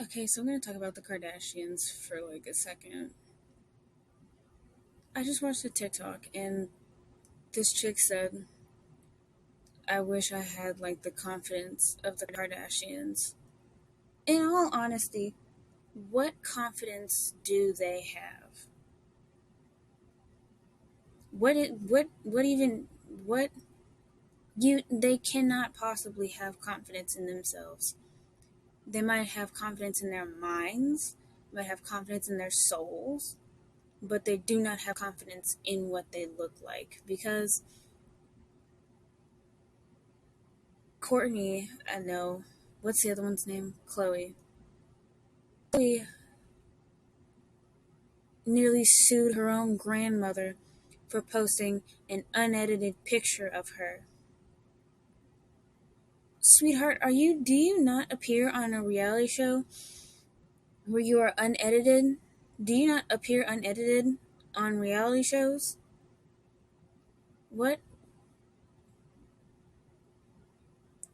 Okay, so I'm going to talk about the Kardashians for like a second. I just watched a TikTok and this chick said, I wish I had like the confidence of the Kardashians. In all honesty, what confidence do they have? What they cannot possibly have confidence in themselves. They might have confidence in their minds, might have confidence in their souls, but they do not have confidence in what they look like because Courtney, I know, what's the other one's name? Chloe. Chloe nearly sued her own grandmother for posting an unedited picture of her. Sweetheart, do you not appear on a reality show where you are unedited? Do you not appear unedited on reality shows? What?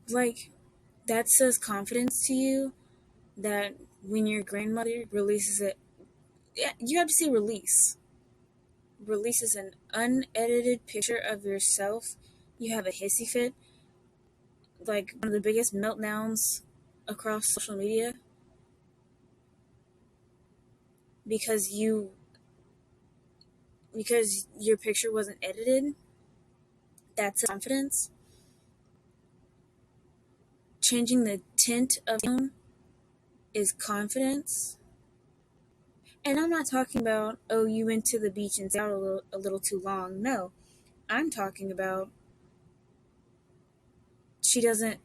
Like, that says confidence to you that when your grandmother releases it, yeah, you have to say releases an unedited picture of yourself, you have a hissy fit, like one of the biggest meltdowns across social media because your picture wasn't edited. That's confidence. Changing the tint of your phone is confidence. And I'm not talking about, oh, you went to the beach and stayed out a little too long. No, I'm talking about she doesn't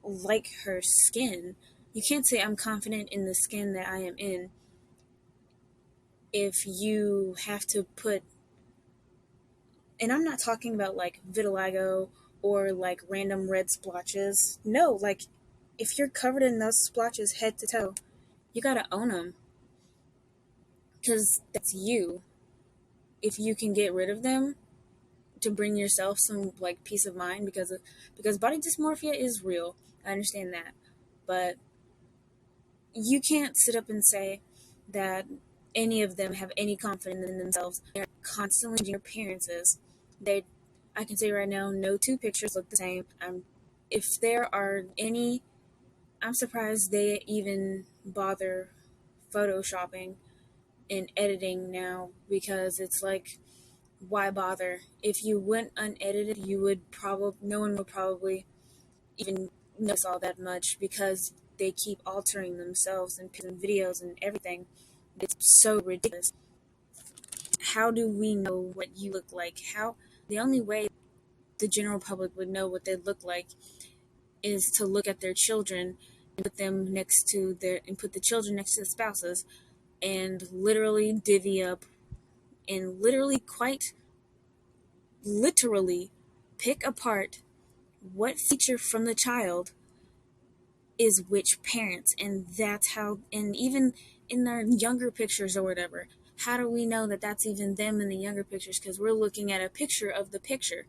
like her skin. You can't say I'm confident in the skin that I am in if you have to put, and I'm not talking about like vitiligo or like random red splotches. No, like if you're covered in those splotches head to toe, you gotta own them because that's you. If you can get rid of them to bring yourself some like peace of mind because body dysmorphia is real. I understand that, but you can't sit up and say that any of them have any confidence in themselves. They're constantly changing their appearances. I can say right now, no two pictures look the same. If there are any, I'm surprised they even bother photoshopping and editing now because it's like, why bother? If you went unedited, no one would probably even notice all that much because they keep altering themselves and putting videos and everything. It's so ridiculous. How do we know what you look like? The only way the general public would know what they look like is to look at their children and put the children next to the spouses and literally divvy up and quite literally pick apart what feature from the child is which parents, and that's how, and even in their younger pictures or whatever, how do we know that that's even them in the younger pictures? Because we're looking at a picture of the picture,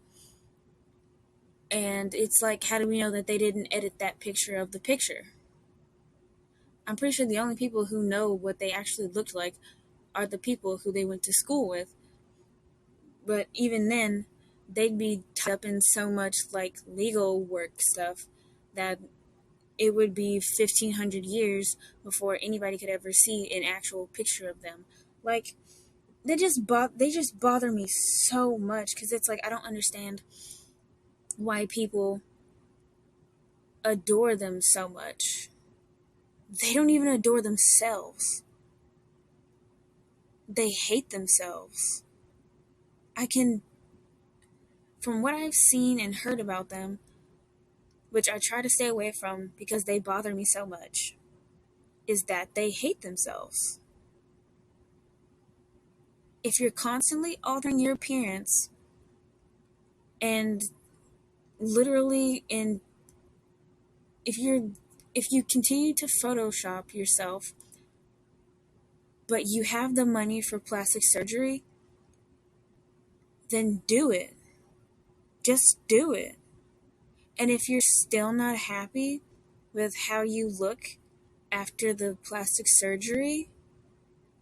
and it's like, how do we know that they didn't edit that picture of the picture? I'm pretty sure the only people who know what they actually looked like are the people who they went to school with, but even then they'd be tied up in so much like legal work stuff that it would be 1,500 years before anybody could ever see an actual picture of them. Like, they just bother me so much because it's like, I don't understand why people adore them so much. They don't even adore themselves. They hate themselves. From what I've seen and heard about them, which I try to stay away from because they bother me so much, is that they hate themselves. If you're constantly altering your appearance and literally if you continue to Photoshop yourself, but you have the money for plastic surgery, then do it. Just do it. And if you're still not happy with how you look, after the plastic surgery,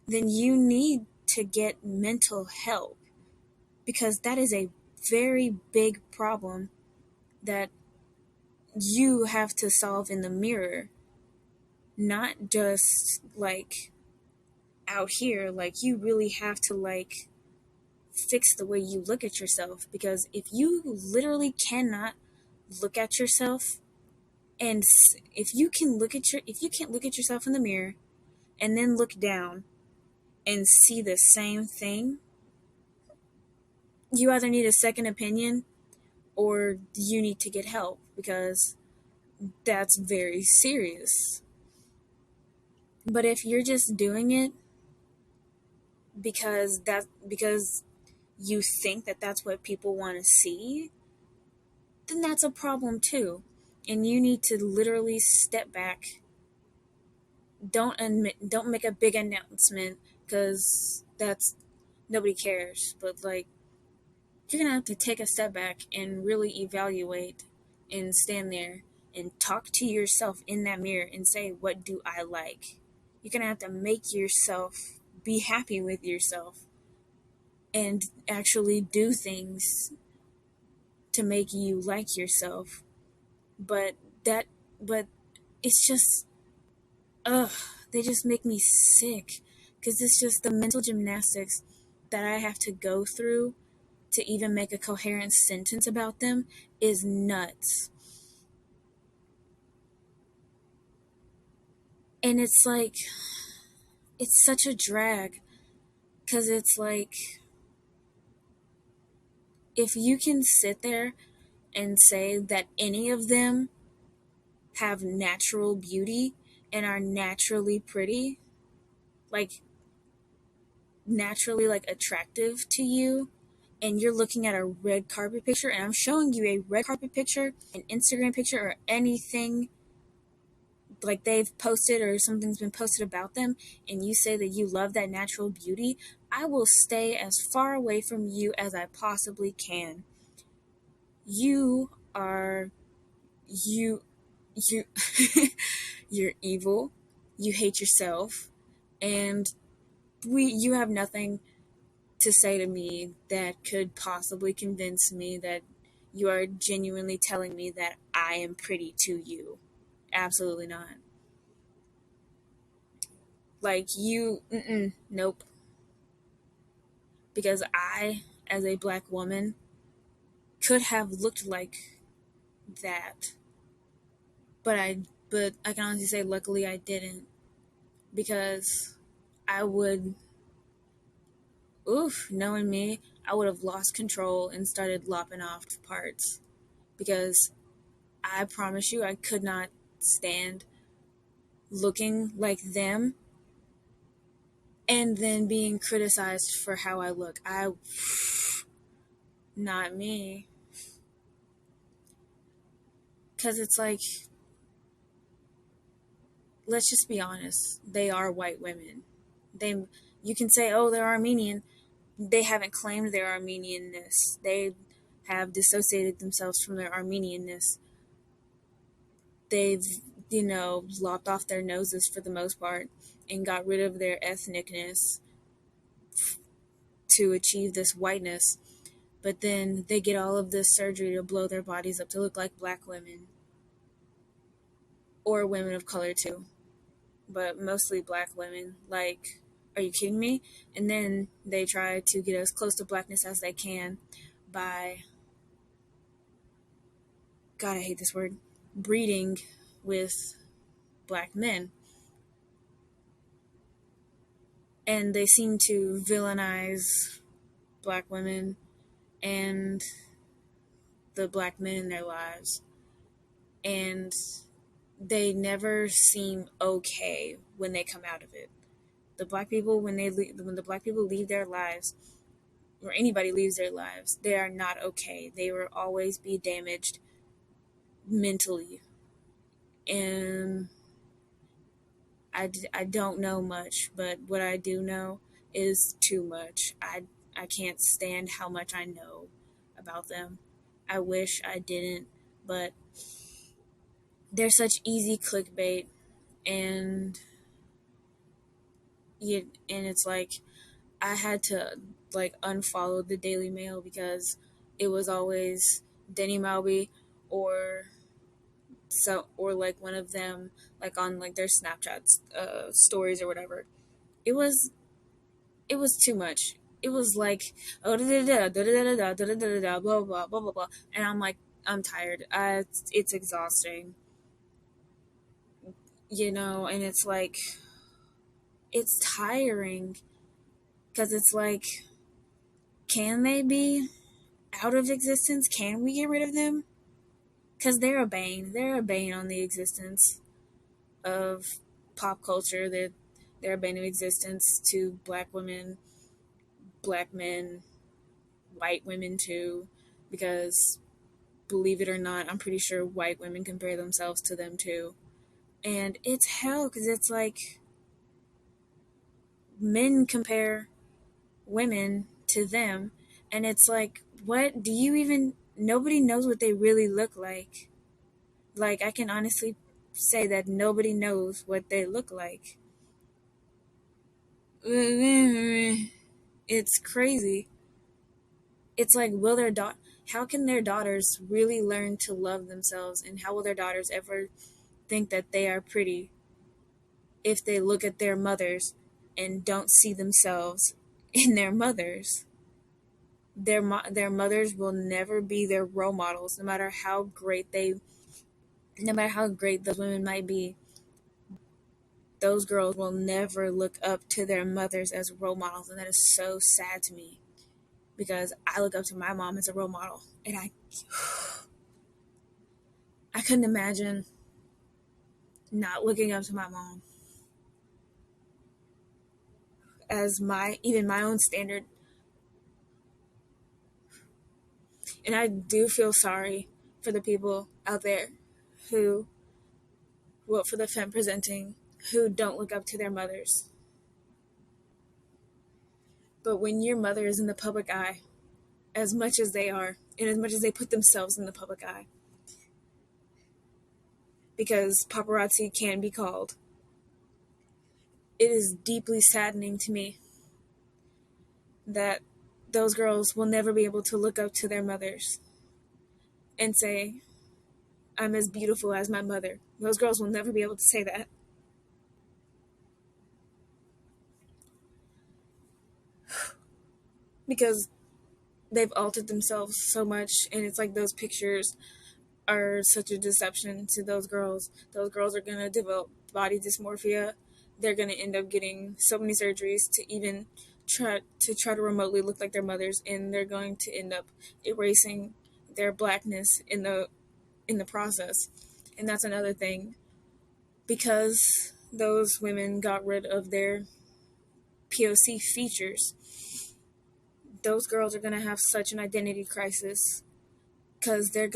then you need to get mental help, because that is a very big problem that you have to solve in the mirror, not just like out here. Like, you really have to like fix the way you look at yourself, because if you literally cannot look at yourself, and if you can't look at yourself in the mirror and then look down and see the same thing, you either need a second opinion or you need to get help, because that's very serious. But if you're just doing it because you think that that's what people want to see, then that's a problem too. And you need to literally step back. Don't make a big announcement, because that's nobody cares. But like, you're gonna have to take a step back and really evaluate and stand there and talk to yourself in that mirror and say, what do I like? You're gonna have to make yourself be happy with yourself and actually do things to make you like yourself. But that, but it's just, ugh, they just make me sick, because it's just the mental gymnastics that I have to go through to even make a coherent sentence about them is nuts. And it's like, it's such a drag, because it's like, if you can sit there and say that any of them have natural beauty and are naturally pretty, like naturally like attractive to you, and you're looking at a red carpet picture, and I'm showing you a red carpet picture, an Instagram picture, or anything like they've posted or something's been posted about them, and you say that you love that natural beauty, I will stay as far away from you as I possibly can. You are you you you're evil. You hate yourself, and you have nothing to say to me that could possibly convince me that you are genuinely telling me that I am pretty to you. Absolutely not. Like, nope. Because I, as a black woman, could have looked like that. But I can honestly say, luckily I didn't. Because I would, knowing me, I would have lost control and started lopping off parts. Because I promise you, I could not stand looking like them and then being criticized for how I look. Not me. Because it's like, let's just be honest. They are white women. You can say, oh, they're Armenian. They haven't claimed their Armenianness. They have dissociated themselves from their Armenianness. They've, lopped off their noses for the most part and got rid of their ethnicness to achieve this whiteness. But then they get all of this surgery to blow their bodies up to look like black women. Or women of color too. But mostly black women. Like, are you kidding me? And then they try to get as close to blackness as they can by, God, I hate this word, breeding with black men. And they seem to villainize black women and the black men in their lives. And they never seem okay when they come out of it. The black people, when the black people leave their lives, or anybody leaves their lives, they are not okay. They will always be damaged mentally. And I don't know much, but what I do know is too much. I can't stand how much I know about them. I wish I didn't, but they're such easy clickbait. And and it's like I had to like unfollow the Daily Mail because it was always Denny Malby or or like one of them like on like their Snapchats stories or whatever. It was it was too much. It was like oh da da da da da da da da da da blah blah blah blah blah, and I'm like I'm tired. It's exhausting, and it's like it's tiring because it's like can they be out of existence? Can we get rid of them? Because they're a bane. They're a bane on the existence of pop culture. They're a bane of existence to black women, black men, white women too. Because believe it or not, I'm pretty sure white women compare themselves to them too. And it's hell because it's like men compare women to them. And it's like, what do you even. Nobody knows what they really look like. Like, I can honestly say that nobody knows what they look like. It's crazy. It's like, how can their daughters really learn to love themselves, and how will their daughters ever think that they are pretty if they look at their mothers and don't see themselves in their mothers? Their mothers will never be their role models, no matter how great those women might be. Those girls will never look up to their mothers as role models, and that is so sad to me because I look up to my mom as a role model, and I couldn't imagine not looking up to my mom as my own standard. And I do feel sorry for the people out there who, well, for the femme presenting, who don't look up to their mothers. But when your mother is in the public eye, as much as they are, and as much as they put themselves in the public eye, because paparazzi can be called, it is deeply saddening to me that those girls will never be able to look up to their mothers and say, I'm as beautiful as my mother. Those girls will never be able to say that. Because they've altered themselves so much, and it's like those pictures are such a deception to those girls. Those girls are going to develop body dysmorphia. They're going to end up getting so many surgeries to even try to remotely look like their mothers, and they're going to end up erasing their blackness in the process. And that's another thing, because those women got rid of their POC features. Those girls are going to have such an identity crisis because like they're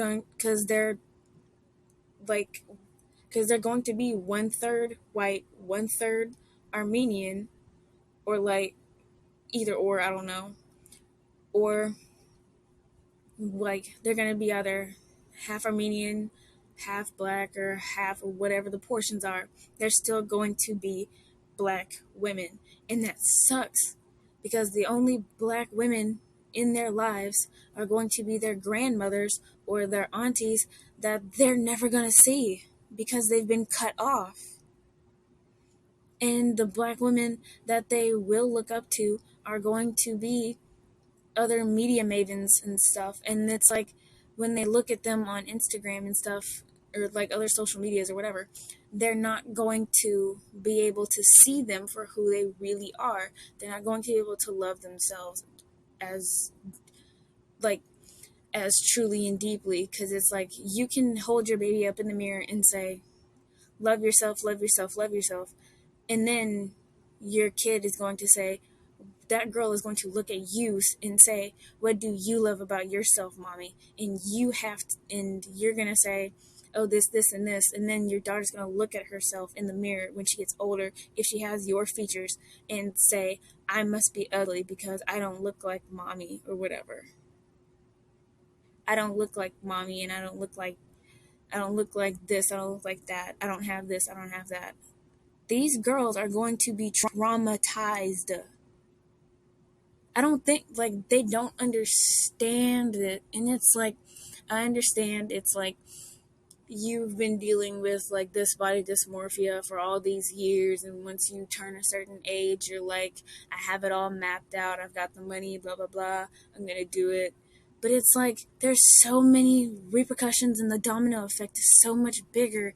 going to be 1/3 white, 1/3 Armenian, or like either or, I don't know, or like they're gonna be either half Armenian, half black, or half, or whatever the portions are. They're still going to be black women, and that sucks because the only black women in their lives are going to be their grandmothers or their aunties that they're never gonna see because they've been cut off. And the black women that they will look up to are going to be other media mavens and stuff. And it's like when they look at them on Instagram and stuff, or like other social medias or whatever, they're not going to be able to see them for who they really are. They're not going to be able to love themselves as like as truly and deeply, because it's like you can hold your baby up in the mirror and say, love yourself, love yourself, love yourself. And then your kid is going to say, that girl is going to look at you and say, what do you love about yourself, mommy? And and you're going to say, oh, this, and this. And then your daughter's going to look at herself in the mirror when she gets older, if she has your features, and say, I must be ugly because I don't look like mommy or whatever. I don't look like mommy, and I don't look like this, I don't look like that, I don't have this, I don't have that. these girls are going to be traumatized. I don't think, like, they don't understand it. And it's like, I understand it's like you've been dealing with like this body dysmorphia for all these years, and once you turn a certain age, you're like, I have it all mapped out, I've got the money, blah blah blah, I'm gonna do it. But it's like there's so many repercussions, and the domino effect is so much bigger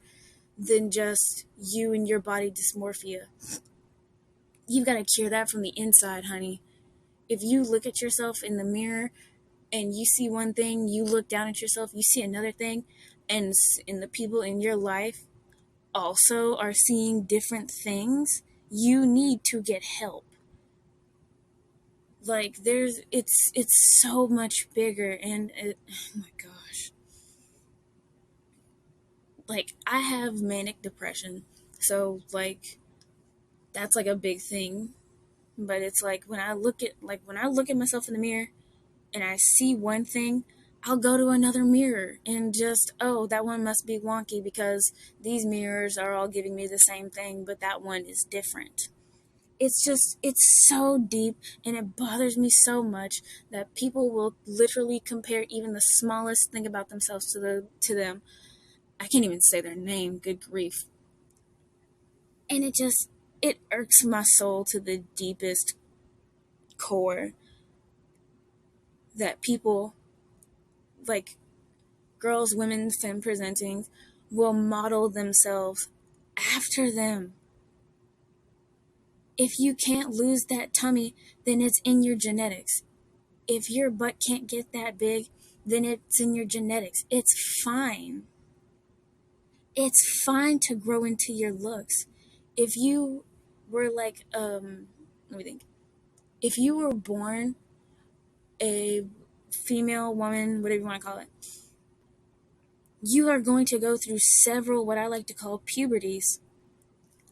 than just you and your body dysmorphia. You've got to cure that from the inside, honey. If you look at yourself in the mirror and you see one thing, you look down at yourself, you see another thing, and the people in your life also are seeing different things, you need to get help. Like, it's so much bigger, and oh my gosh. Like, I have manic depression, so like that's like a big thing. But it's like when I look at myself in the mirror and I see one thing, I'll go to another mirror and just, oh, that one must be wonky because these mirrors are all giving me the same thing, but that one is different. It's so deep, and it bothers me so much that people will literally compare even the smallest thing about themselves to them. I can't even say their name, good grief. And it irks my soul to the deepest core that people, like girls, women, femme presenting, will model themselves after them. If you can't lose that tummy, then it's in your genetics. If your butt can't get that big, then it's in your genetics. It's fine. It's fine to grow into your looks. If you were like, let me think. If you were born a female, woman, whatever you want to call it, you are going to go through several what I like to call puberties.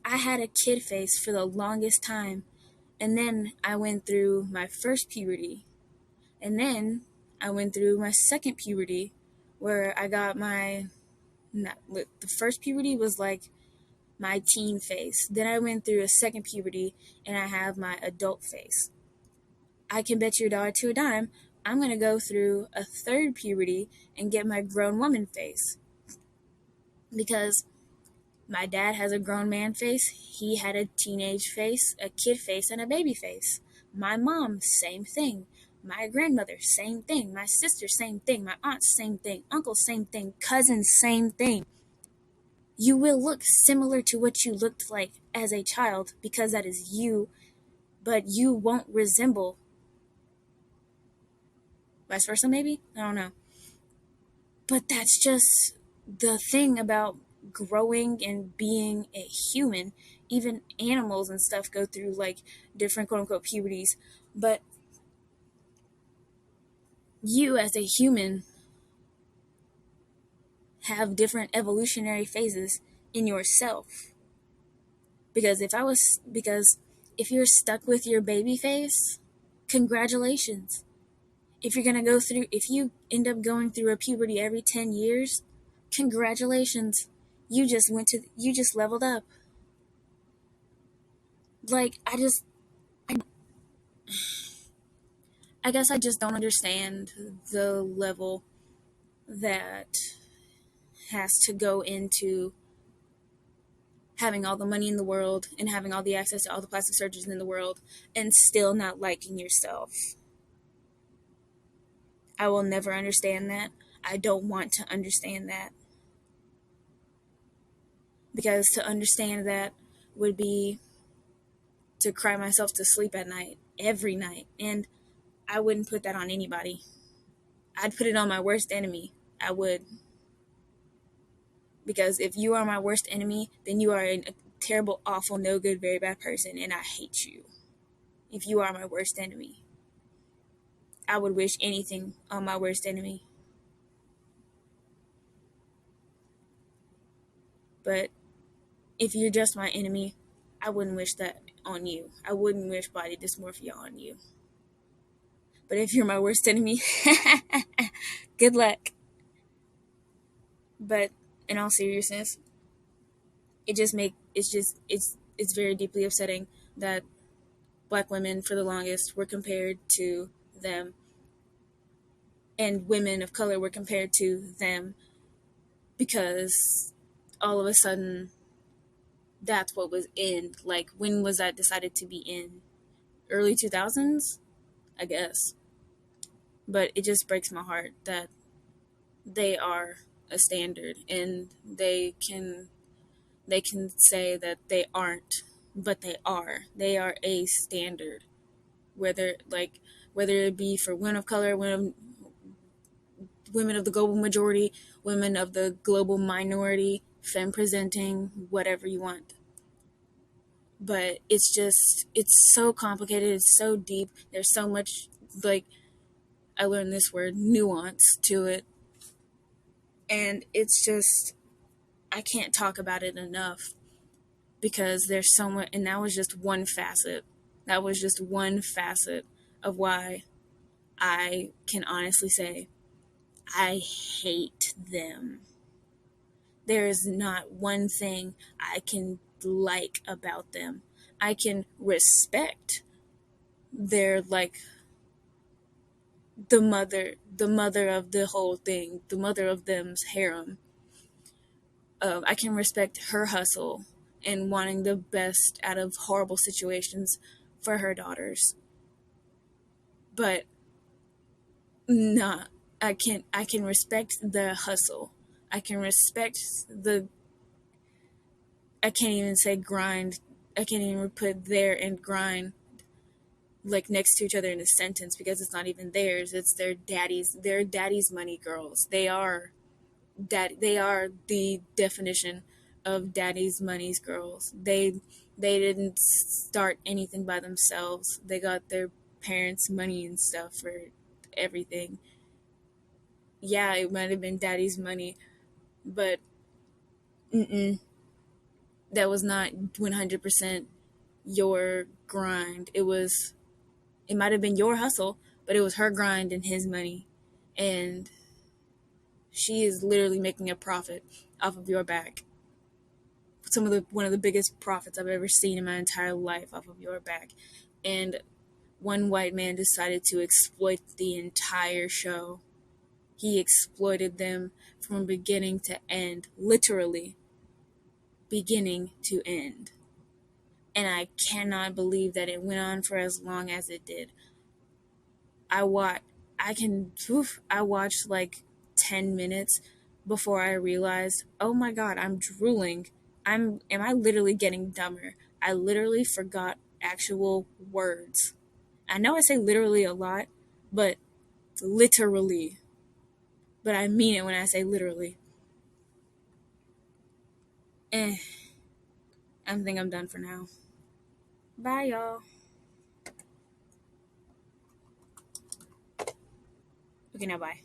I had a kid face for the longest time, and then I went through my first puberty, and then I went through my second puberty, where I got the first puberty was like my teen face. Then I went through a second puberty, and I have my adult face. I can bet you $1 to a dime, I'm going to go through a third puberty and get my grown woman face. Because my dad has a grown man face, he had a teenage face, a kid face, and a baby face. My mom, same thing. My grandmother, same thing. My sister, same thing. My aunt, same thing. Uncle, same thing. Cousins, same thing. You will look similar to what you looked like as a child because that is you, but you won't resemble. Vice versa, maybe? I don't know. But that's just the thing about growing and being a human. Even animals and stuff go through like different quote unquote puberties. But you as a human have different evolutionary phases in yourself. Because if you're stuck with your baby face, congratulations. If you end up going through a puberty every 10 years, congratulations. You just leveled up. Like, I guess I just don't understand the level that has to go into having all the money in the world and having all the access to all the plastic surgeons in the world and still not liking yourself. I will never understand that. I don't want to understand that. Because to understand that would be to cry myself to sleep at night, every night. And I wouldn't put that on anybody. I'd put it on my worst enemy. I would. Because if you are my worst enemy, then you are a terrible, awful, no good, very bad person, and I hate you. If you are my worst enemy, I would wish anything on my worst enemy. But if you're just my enemy, I wouldn't wish that on you. I wouldn't wish body dysmorphia on you. But if you're my worst enemy, good luck. But in all seriousness, it's it's very deeply upsetting that black women for the longest were compared to them, and women of color were compared to them, because all of a sudden that's what was in. Like, when was that decided to be in? Early 2000s, I guess. But it just breaks my heart that they are a standard, and they can say that they aren't, but they are. They are a standard. Whether it be for women of color, women of the global majority, women of the global minority, femme presenting, whatever you want. But it's so complicated, it's so deep. There's so much, like, I learned this word, nuance to it. And it's just, I can't talk about it enough, because there's so much, and that was just one facet. That was just one facet of why I can honestly say I hate them. There is not one thing I can like about them. I can respect their, like, the mother of the whole thing, the mother of them's harem. I can respect her hustle and wanting the best out of horrible situations for her daughters. But nah, I can respect the hustle. I can respect the I can't even say grind. I can't even put there and grind like next to each other in a sentence, because it's not even theirs. It's their daddy's. They're daddy's money girls. They are the definition of daddy's money's girls. They didn't start anything by themselves. They got their parents' money and stuff for everything. Yeah, it might have been daddy's money, but that was not 100% your grind. It might have been your hustle, but it was her grind and his money. And she is literally making a profit off of your back. One of the biggest profits I've ever seen in my entire life off of your back. And one white man decided to exploit the entire show. He exploited them from beginning to end, literally beginning to end. And I cannot believe that it went on for as long as it did. I watched like 10 minutes before I realized, oh my god, I'm drooling. Am I literally getting dumber? I literally forgot actual words. I know I say literally a lot, but literally. But I mean it when I say literally. I think I'm done for now. Bye, y'all. Okay, now bye.